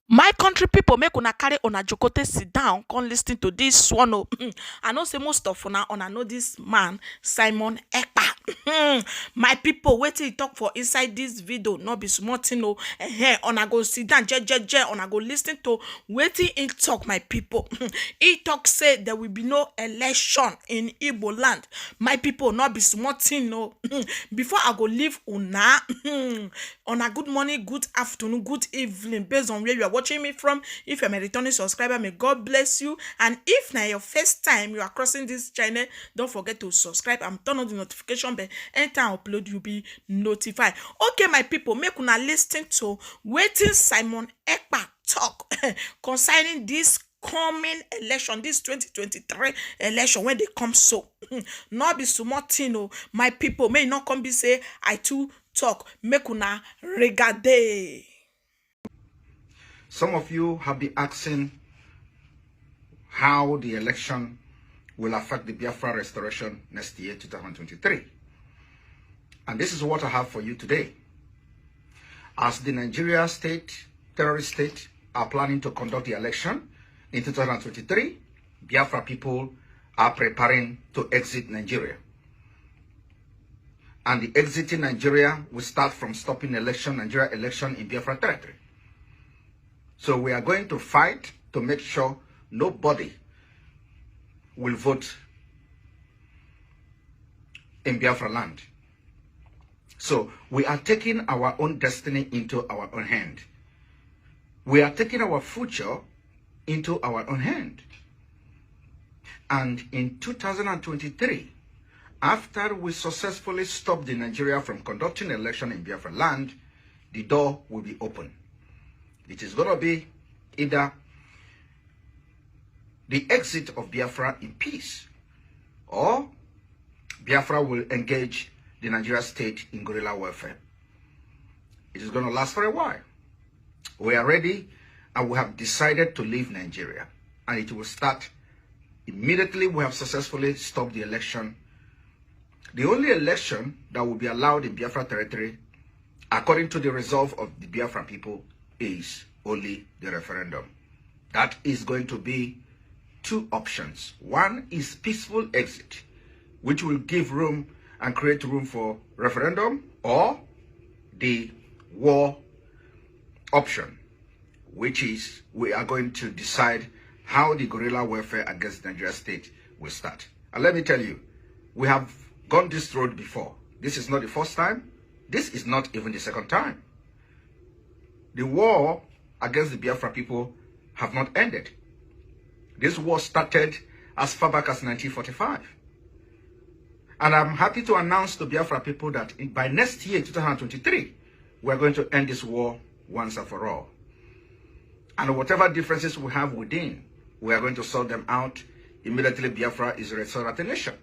My country people, make una carry una jokote sit down, come listen to this one. Oh. I know say most of una know this man, Simon Ekpa. My people, wait till he talk for inside this video, not be small thing. Oh, una go sit down, una go listen to waiting he talk, my people. He talk say there will be no election in Igbo land. My people, not be small thing. No, before I go leave una, una good morning, good afternoon, good evening, based on where you are watching me from. If you're a returning subscriber, may God bless you. And if now your first time you are crossing this channel, don't forget to subscribe and turn on the notification bell. Anytime I upload, you'll be notified. Okay, my people, make una listen to waiting Simon Ekpa talk concerning this coming election, this 2023 election, when they come. So not be small thing. Oh, my people, may not come be say I too talk. Make una regade. Some of you have been asking how the election will affect the Biafra restoration next year, 2023. And this is what I have for you today. As the Nigeria state, terrorist state, are planning to conduct the election in 2023, Biafra people are preparing to exit Nigeria. And the exiting Nigeria will start from stopping Nigeria election in Biafra territory. So we are going to fight to make sure nobody will vote in Biafra land. So we are taking our own destiny into our own hand. We are taking our future into our own hand. And in 2023, after we successfully stop the Nigeria from conducting election in Biafra land, the door will be open. It is going to be either the exit of Biafra in peace, or Biafra will engage the Nigeria state in guerrilla warfare. It is going to last for a while. We are ready and we have decided to leave Nigeria, and it will start immediately we have successfully stopped the election. The only election that will be allowed in Biafra territory, according to the resolve of the Biafra people, is only the referendum. That is going to be two options. One is peaceful exit, which will give room and create room for referendum, or the war option, which is we are going to decide how the guerrilla warfare against the Nigeria state will start. And let me tell you, we have gone this road before. This is not the first time. This is not even the second time. The war against the Biafra people have not ended. This war started as far back as 1945. And I'm happy to announce to Biafra people that by next year, 2023, we're going to end this war once and for all. And whatever differences we have within, we are going to sort them out. Immediately, Biafra is restored as a nation.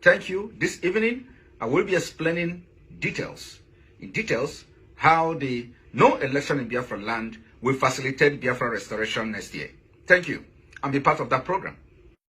Thank you. This evening, I will be explaining in details, how the no election in Biafra land will facilitate Biafra restoration next year. Thank you, and be part of that program.